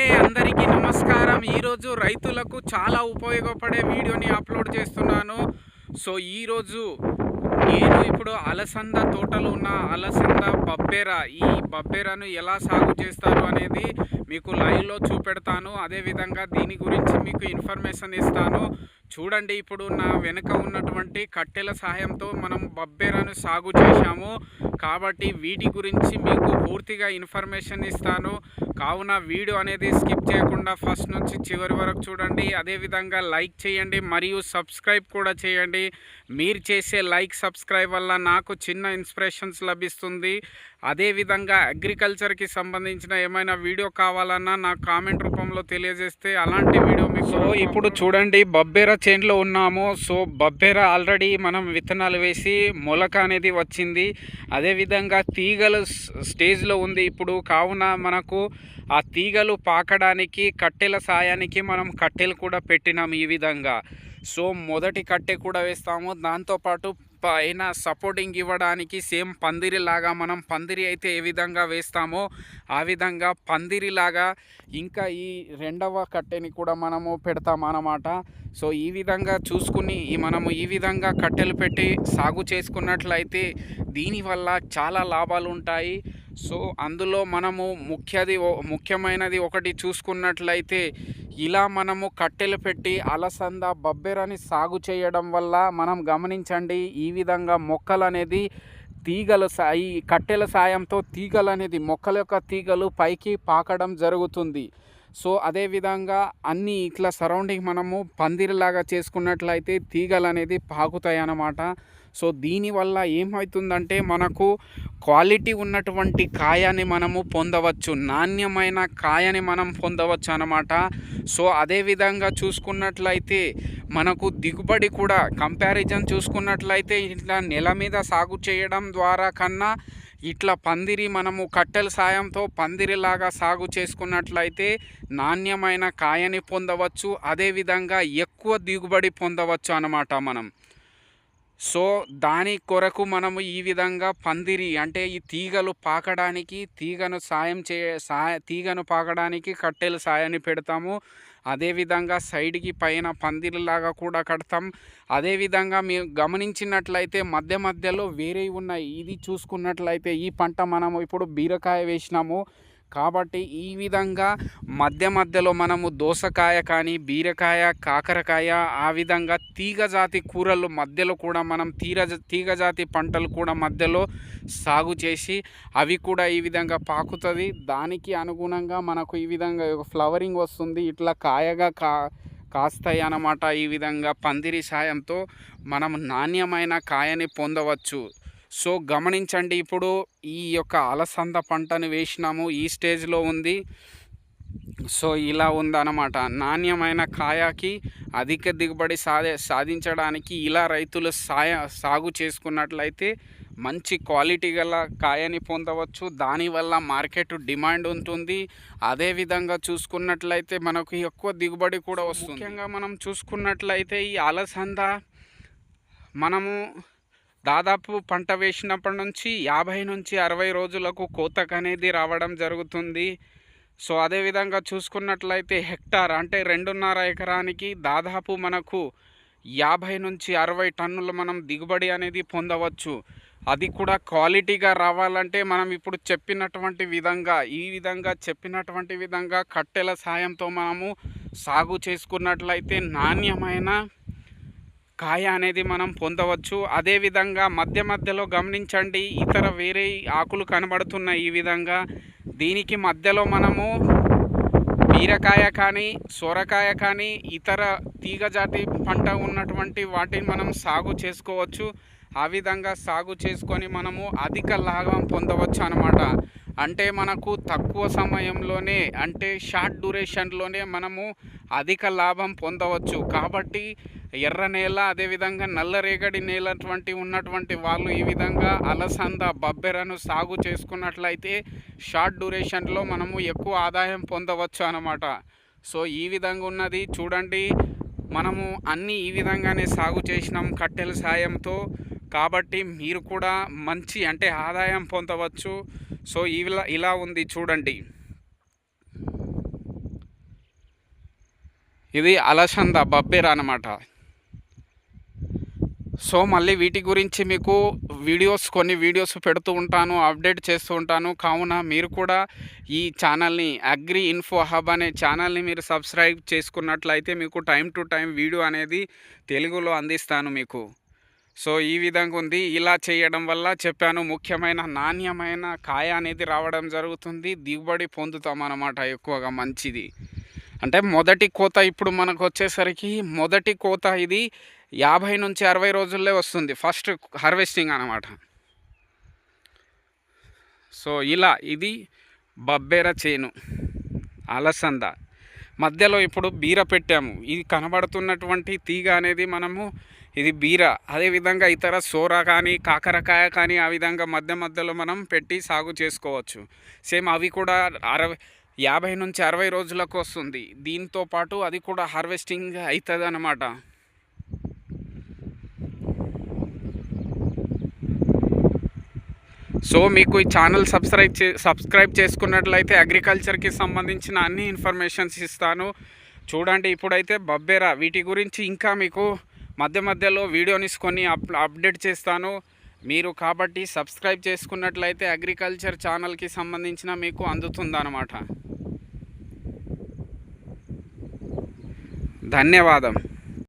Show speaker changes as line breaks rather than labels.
అందరికీ నమస్కారం. ఈరోజు రైతులకు చాలా ఉపయోగపడే వీడియోని అప్లోడ్ చేస్తున్నాను. సో ఈరోజు నేను ఇప్పుడు అలసంద తోటలో ఉన్న అలసంద బబ్బెర, ఈ బబ్బెరను ఎలా సాగు చేస్తారు అనేది మీకు లైవ్లో చూపెడతాను. అదేవిధంగా దీని గురించి మీకు ఇన్ఫర్మేషన్ ఇస్తాను. చూడండి, ఇప్పుడు నా వెనుక ఉన్నటువంటి కట్టెల సహాయంతో మనం బబ్బెరను సాగు చేశాము. కాబట్టి వీటి గురించి మీకు పూర్తిగా ఇన్ఫర్మేషన్ ఇస్తాను. కావున వీడియో అనేది స్కిప్ చేయకుండా ఫస్ట్ నుంచి చివరి వరకు చూడండి. అదేవిధంగా లైక్ చేయండి మరియు సబ్స్క్రైబ్ కూడా చేయండి. మీరు చేసే లైక్ సబ్స్క్రైబ్ వల్ల నాకు చిన్న ఇన్స్పిరేషన్స్ లభిస్తుంది. అదేవిధంగా అగ్రికల్చర్కి సంబంధించిన ఏమైనా వీడియో కావాలన్నా నాకు కామెంట్ రూపంలో తెలియజేస్తే అలాంటి వీడియో మీకు. ఇప్పుడు చూడండి, బబ్బెర చేనులో ఉన్నాము. సో బబ్బెర ఆల్రెడీ మనం విత్తనాలు వేసి మొలక అనేది వచ్చింది. అదేవిధంగా తీగలు స్టేజ్లో ఉంది ఇప్పుడు. కావున మనకు ఆ తీగలు పాకడానికి కట్టెల సాయానికి మనం కట్టెలు కూడా పెట్టినాం ఈ విధంగా. సో మొదటి కట్టె కూడా వేస్తాము. దాంతోపాటు పైన సపోర్టింగ్ ఇవ్వడానికి సేమ్ పందిరిలాగా మనం పందిరి అయితే ఏ విధంగా వేస్తామో ఆ విధంగా పందిరిలాగా ఇంకా ఈ రెండవ కట్టెని కూడా మనము పెడతాం అన్నమాట. సో ఈ విధంగా చూసుకుని మనము ఈ విధంగా కట్టెలు పెట్టి సాగు చేసుకున్నట్లయితే దీనివల్ల చాలా లాభాలు ఉంటాయి. సో అందులో మనము ముఖ్యమైనది ఒకటి చూసుకున్నట్లయితే, ఇలా మనము కట్టెలు పెట్టి అలసంద బబ్బెరని సాగు చేయడం వల్ల మనం గమనించండి, ఈ విధంగా మొక్కలు అనేది ఈ కట్టెల సాయంతో తీగలు అనేది మొక్కల యొక్క తీగలు పైకి పాకడం జరుగుతుంది. సో అదేవిధంగా అన్నీ ఇట్లా సరౌండింగ్ మనము పందిరిలాగా చేసుకున్నట్లయితే తీగలు అనేది పాకుతాయి అన్నమాట. సో దీనివల్ల ఏమవుతుందంటే మనకు క్వాలిటీ ఉన్నటువంటి కాయని మనము పొందవచ్చు, నాణ్యమైన కాయని మనం పొందవచ్చు అన్నమాట. సో అదేవిధంగా చూసుకున్నట్లయితే మనకు దిగుబడి కూడా కంపారిజన్ చూసుకున్నట్లయితే ఇట్లా నెల మీద సాగు చేయడం ద్వారా కన్నా ఇట్లా పందిరి మనము కట్టెల సాయంతో పందిరిలాగా సాగు చేసుకున్నట్లయితే నాణ్యమైన కాయని పొందవచ్చు. అదేవిధంగా ఎక్కువ దిగుబడి పొందవచ్చు అన్నమాట మనం. సో దాని కొరకు మనము ఈ విధంగా పందిరి అంటే ఈ తీగలు పాకడానికి తీగను పాకడానికి కట్టెల సాయాన్ని పెడతాము. అదేవిధంగా సైడ్కి పైన పందిరిలాగా కూడా కడతాం. అదేవిధంగా మీరు గమనించినట్లయితే మధ్య మధ్యలో వేరే ఉన్నాయి. ఇది చూసుకున్నట్లయితే ఈ పంట మనము ఇప్పుడు బీరకాయ వేసినాము కాబట్టి ఈ విధంగా మధ్య మధ్యలో మనము దోసకాయ కానీ బీరకాయ, కాకరకాయ, ఆ విధంగా తీగజాతి కూరలు మధ్యలో కూడా మనం తీగజాతి పంటలు కూడా మధ్యలో సాగు చేసి అవి కూడా ఈ విధంగా పాకుతుంది. దానికి అనుగుణంగా మనకు ఈ విధంగా ఫ్లవరింగ్ వస్తుంది, ఇట్లా కాయగా కాస్తాయి అన్నమాట. ఈ విధంగా పందిరి సాయంతో మనం నాణ్యమైన కాయని పొందవచ్చు. సో గమనించండి, ఇప్పుడు ఈ యొక్క అలసంద పంటను వేసినాము, ఈ స్టేజ్లో ఉంది. సో ఇలా ఉందన్నమాట. నాణ్యమైన కాయకి అధిక దిగుబడి సాధించడానికి ఇలా రైతులు సాగు చేసుకున్నట్లయితే మంచి క్వాలిటీ గల కాయని పొందవచ్చు. దానివల్ల మార్కెట్ డిమాండ్ ఉంటుంది. అదేవిధంగా చూసుకున్నట్లయితే మనకు ఎక్కువ దిగుబడి కూడా వస్తుంది. ముఖ్యంగా మనం చూసుకున్నట్లయితే ఈ అలసంద మనము దాదాపు పంట వేసినప్పటి నుంచి 50 నుంచి 60 రోజులకు కోతకు అనేది రావడం జరుగుతుంది. సో అదేవిధంగా చూసుకున్నట్లయితే హెక్టార్ అంటే 2.5 ఎకరానికి దాదాపు మనకు 50 నుంచి 60 టన్నులు మనం దిగుబడి అనేది పొందవచ్చు. అది కూడా క్వాలిటీగా రావాలంటే మనం ఇప్పుడు చెప్పినటువంటి విధంగా కట్టెల సాయంతో మనము సాగు చేసుకున్నట్లయితే నాణ్యమైన కాయ అనేది మనం పొందవచ్చు. అదేవిధంగా మధ్య మధ్యలో గమనించండి, ఇతర వేరే ఆకులు కనబడుతున్నాయి ఈ విధంగా. దీనికి మధ్యలో మనము బీరకాయ కానీ సొరకాయ కానీ ఇతర తీగజాతి పంట ఉన్నటువంటి వాటిని మనం సాగు చేసుకోవచ్చు. ఆ విధంగా సాగు చేసుకొని మనము అధిక లాభం పొందవచ్చు అన్నమాట. అంటే మనకు తక్కువ సమయంలోనే అంటే షార్ట్ డ్యూరేషన్లోనే మనము అధిక లాభం పొందవచ్చు. కాబట్టి ఎర్ర నేల అదేవిధంగా నల్లరేగడి నేల ఉన్నటువంటి వాళ్ళు ఈ విధంగా అలసంద బబ్బెరను సాగు చేసుకున్నట్లయితే షార్ట్ డ్యూరేషన్లో మనము ఎక్కువ ఆదాయం పొందవచ్చు అన్నమాట. సో ఈ విధంగా ఉన్నది చూడండి, మనము అన్నీ ఈ విధంగానే సాగు చేసినాం కట్టెల సాయంతో. కాబట్టి మీరు కూడా మంచి అంటే ఆదాయం పొందవచ్చు. సో ఇలా ఉంది చూడండి. ఇది అలసంద బబ్బెర అనమాట. సో మళ్ళీ వీటి గురించి మీకు కొన్ని వీడియోస్ పెడుతూ ఉంటాను, అప్డేట్ చేస్తూ ఉంటాను. కావున మీరు కూడా ఈ ఛానల్ని అగ్రి ఇన్ఫో హబ్ అనే ఛానల్ని మీరు సబ్స్క్రైబ్ చేసుకున్నట్లయితే మీకు టైం టు టైం వీడియో అనేది తెలుగులో అందిస్తాను మీకు. సో ఈ విధంగా ఉంది. ఇలా చేయడం వల్ల చెప్పాను, ముఖ్యమైన నాణ్యమైన కాయ అనేది రావడం జరుగుతుంది, దిగుబడి పొందుతాం అన్నమాట ఎక్కువగా మంచిది. అంటే మొదటి కోత ఇప్పుడు మనకు వచ్చేసరికి మొదటి కోత ఇది 50 నుంచి 60 రోజుల్లో వస్తుంది, ఫస్ట్ హార్వెస్టింగ్ అన్నమాట. సో ఇలా ఇది బబ్బెర చేను అలసంద. మధ్యలో ఇప్పుడు బీర పెట్టాము. ఇది కనబడుతున్నటువంటి తీగ అనేది ఇది బీర. అదేవిధంగా ఇతర సోర కానీ కాకరకాయ కానీ ఆ విధంగా మధ్య మధ్యలో మనం పెట్టి సాగు చేసుకోవచ్చు. సేమ్ అవి కూడా 50 నుంచి 60 రోజులకు వస్తుంది. దీంతో పాటు అది కూడా హార్వెస్టింగ్ అవుతుంది అన్నమాట. సో మీకు ఈ ఛానల్ సబ్స్క్రైబ్ చేసుకున్నట్లయితే అగ్రికల్చర్కి సంబంధించిన అన్ని ఇన్ఫర్మేషన్స్ ఇస్తాను. చూడండి, ఇప్పుడైతే బబ్బెర వీటి గురించి ఇంకా మీకు మధ్య మధ్యలో వీడియోని కొన్ని అప్డేట్ చేస్తాను. మీరు కాబట్టి సబ్స్క్రైబ్ చేసుకున్నట్లయితే అగ్రికల్చర్ ఛానల్కి సంబంధించిన మీకు అందుతుందన్నమాట. ధన్యవాదం.